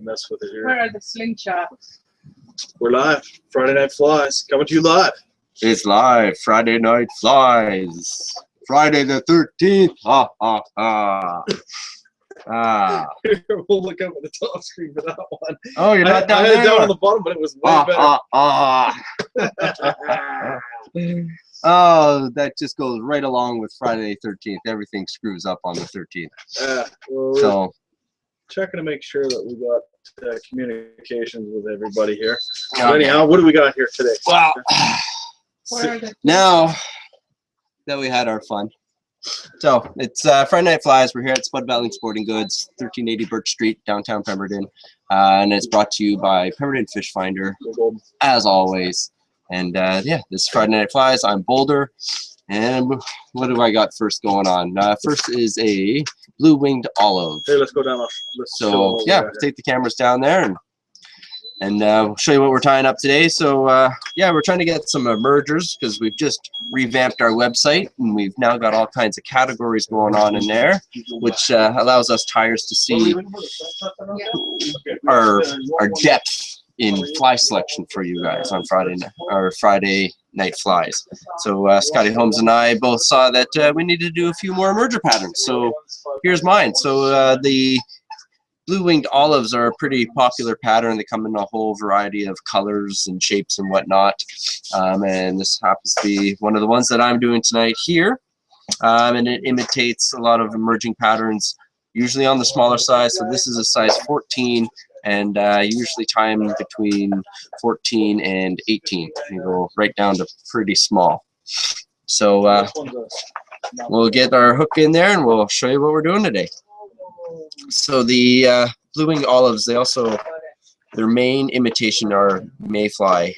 mess with it here. Where are the slingshots? We're live. Friday Night Flies. Coming to you live. It's live. Friday Night Flies. Friday the 13th. Ha ha ha. We'll look up at the top screen for that one. Oh, you're not down I there? had it down on the bottom, but it was way better. Oh, that just goes right along with Friday the 13th. Everything screws up on the 13th. Well, So checking to make sure that we got communications with everybody here. So anyhow, what do we got here today? Well, Where are the now that we had our fun. So it's Friday Night Flies. We're here at Spud Valley Sporting Goods, 1380 Birch Street, downtown Pemberton. And it's brought to you by Pemberton Fish Finder, as always. And yeah, this is Friday Night Flies. I'm Boulder. And what do I got first going on? First is a blue-winged olive. Hey, let's go down. So yeah, take the cameras down there and we'll show you what we're tying up today. So yeah, we're trying to get some mergers because we've just revamped our website and we've now got all kinds of categories going on in there, which allows us tyers to see our depth in fly selection for you guys on Friday Night Flies. So Scotty Holmes and I both saw that we needed to do a few more merger patterns. So here's mine. So the blue-winged olives are a pretty popular pattern. They come in a whole variety of colors and shapes and whatnot. And this happens to be one of the ones that I'm doing tonight here. And it imitates a lot of emerging patterns, usually on the smaller size. So this is a size 14, and usually tie them between 14 and 18. You go right down to pretty small. So we'll get our hook in there and we'll show you what we're doing today. So the blue-winged olives, their main imitation are mayfly.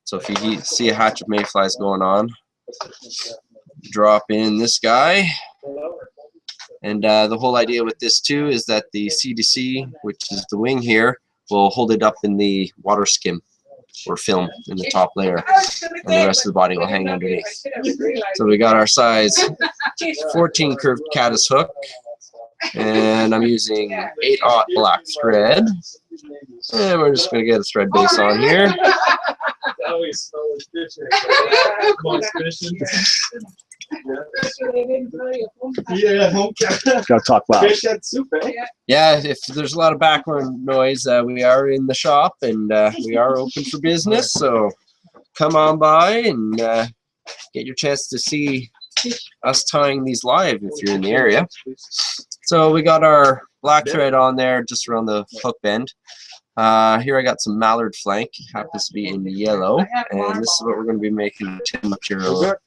So if you see a hatch of mayflies going on, drop in this guy. And the whole idea with this too is that the CDC, which is the wing here, will hold it up in the water skim or film in the top layer, and the rest of the body will hang underneath. So we got our size 14 curved caddis hook, and I'm using 8/0 black thread, and we're just going to get a thread base on here. Gotta talk loud. Yeah, if there's a lot of background noise, we are in the shop and we are open for business, so come on by and get your chance to see us tying these live if you're in the area. So we got our black thread on there just around the hook bend. Here I got some Mallard flank, happens to be in yellow, and this is what we're going to be making tin material with.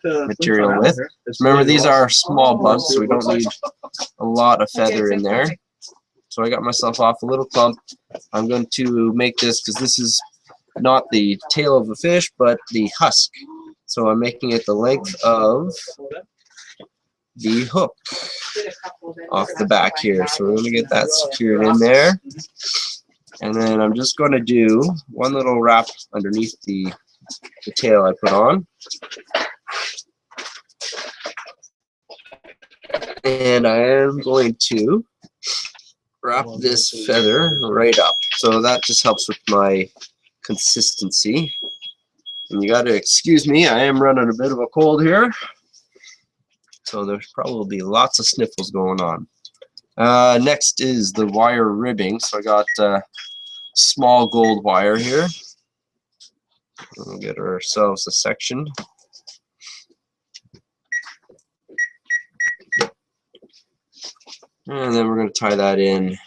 Remember, these are small bugs, so we don't need a lot of feather in there. So I got myself off a little clump. I'm going to make this because this is not the tail of the fish, but the husk. So I'm making it the length of the hook off the back here. So we're going to get that secured in there. And then I'm just going to do one little wrap underneath the tail I put on. And I am going to wrap this feather right up. So that just helps with my consistency. And you got to excuse me, I am running a bit of a cold here. So there's probably lots of sniffles going on. Next is the wire ribbing. So I got small gold wire here. We'll get ourselves a section. And then we're going to tie that in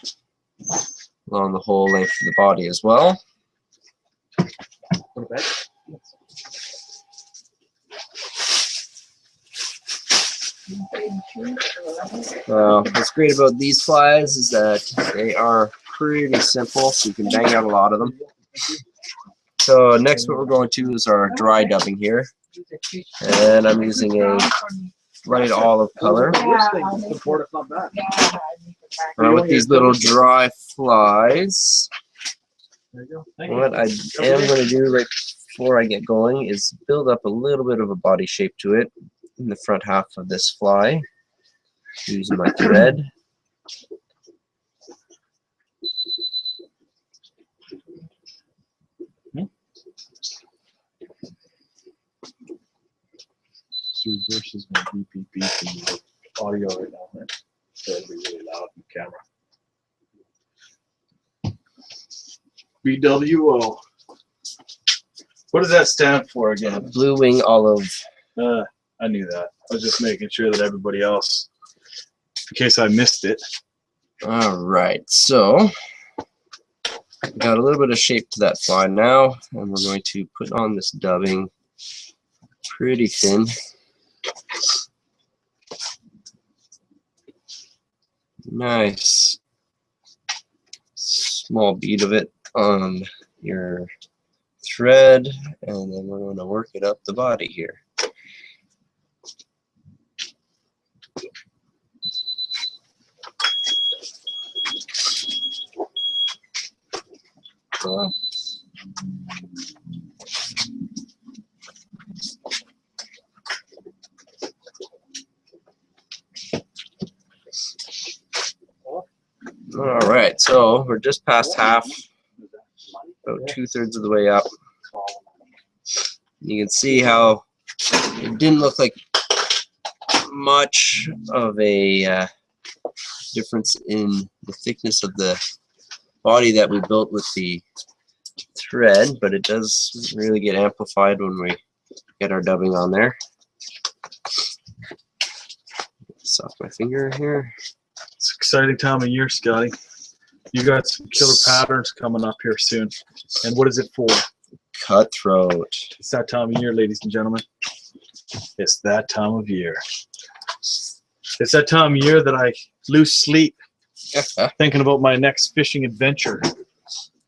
along the whole length of the body as well. What's great about these flies is that they are pretty simple, so you can bang out a lot of them. So next what we're going to is our dry dubbing here, and I'm using a bright olive color. With these little dry flies, what I am going to do right before I get going is build up a little bit of a body shape to it in the front half of this fly using my thread. beep beep in the audio right now, man. So it'll be really loud in the camera. BWO. What does that stand for again? Blue wing olive. I knew that. I was just making sure that everybody else, in case I missed it. All right, so got a little bit of shape to that fly now, and we're going to put on this dubbing pretty thin. Nice small bead of it on your thread, and then we're going to work it up the body here. All right, so we're just past half, about 2/3 of the way up. You can see how it didn't look like much of a difference in the thickness of the body that we built with the thread, but it does really get amplified when we get our dubbing on there. This off my finger here. It's an exciting time of year, Scotty. You got some killer patterns coming up here soon. And what is it for? Cutthroat. It's that time of year, ladies and gentlemen. It's that time of year. It's that time of year that I lose sleep thinking about my next fishing adventure.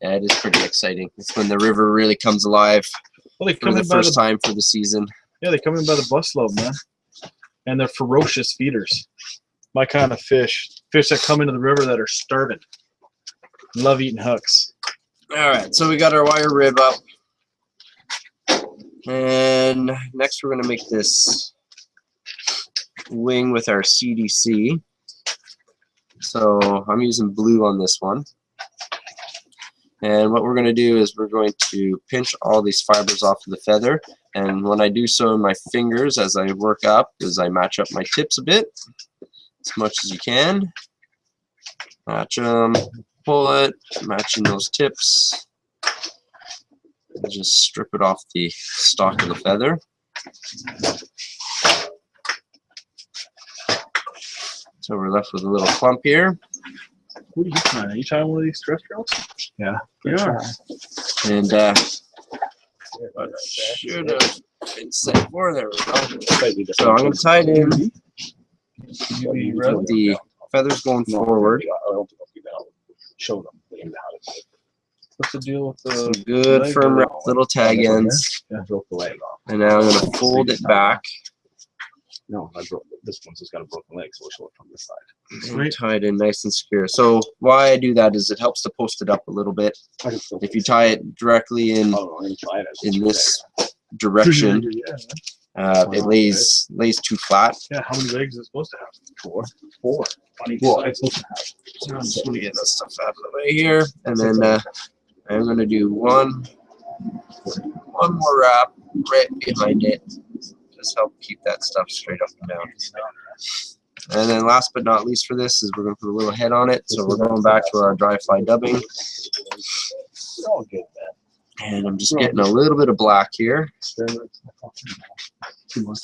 Yeah, it is pretty exciting. It's when the river really comes alive Well, they for come the in by first time for the season. Yeah, they come in by the busload, man. And they're ferocious feeders. My kind of fish. Fish that come into the river that are starving. Love eating hooks. All right, so we got our wire rib up. And next we're going to make this wing with our CDC. So I'm using blue on this one. And what we're going to do is we're going to pinch all these fibers off of the feather. And when I do so in my fingers as I work up, is I match up my tips a bit, as much as you can. Match them, pull it, matching those tips. And just strip it off the stalk of the feather. So we're left with a little clump here. What are you trying? Are you trying one of these terrestrials? Yeah. You are. And what should have been set for, there we go. So I'm going to tie it in with the feathers going forward. Show them. What's the deal with the Some good firm little tag ends. Yeah, broke the leg off. And now I'm going to fold it back. No, I broke this one's just got a broken leg, so we'll show it from this side. And tie it in nice and secure. So why I do that is it helps to post it up a little bit. If you tie it directly in this direction, it lays too flat. Yeah, how many legs is it supposed to have? Four. Well, it's supposed to have. So I'm just going to get that stuff out of the way here, and then I'm going to do one more wrap right behind it. Just help keep that stuff straight up and down. And then last but not least for this is we're going to put a little head on it. So we're going back to our dry fly dubbing. And I'm just getting a little bit of black here. Too much.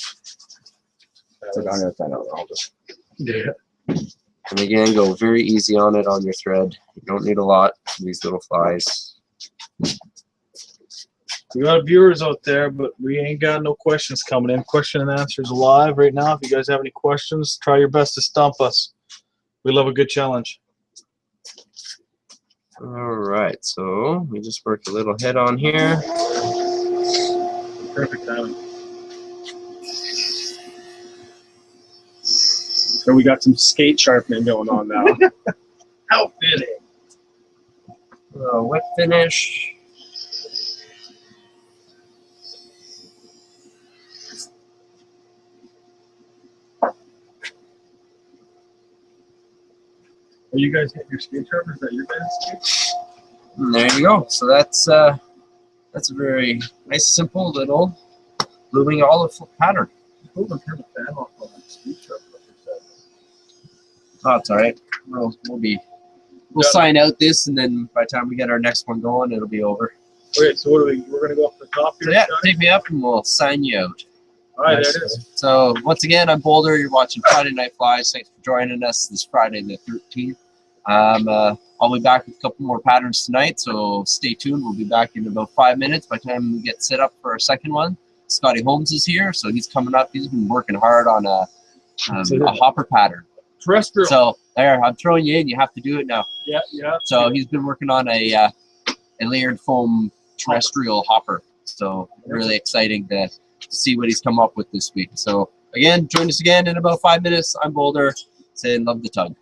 And again, go very easy on it on your thread. You don't need a lot for these little flies. We got viewers out there, but we ain't got no questions coming in. Question and answers live right now. If you guys have any questions, try your best to stump us. We love a good challenge. All right, so we just work a little head on here. Perfect timing. So we got some skate sharpening going on now. How fitting. Wet finish. Are you guys hitting your skate sharpeners? Is that your guys' skate? And there you go. So that's a very nice, simple little Blue Wing olive pattern. Oh, it's all right. We'll sign out this, and then by the time we get our next one going, it'll be over. Okay, so what are we're gonna go off the top here. So yeah, Scotty? take me up, and we'll sign you out. All right, there it is. So once again, I'm Boulder. You're watching Friday Night Flies. Thanks for joining us this Friday the 13th. I'll be back with a couple more patterns tonight, so stay tuned. We'll be back in about 5 minutes by the time we get set up for our second one. Scotty Holmes is here, so he's coming up. He's been working hard on a hopper pattern. Terrestrial. So there, I'm throwing you in. You have to do it now. Yeah, yeah. So he's been working on a layered foam terrestrial hopper. So really exciting to see what he's come up with this week. So again, join us again in about 5 minutes. I'm Boulder, saying love the tug.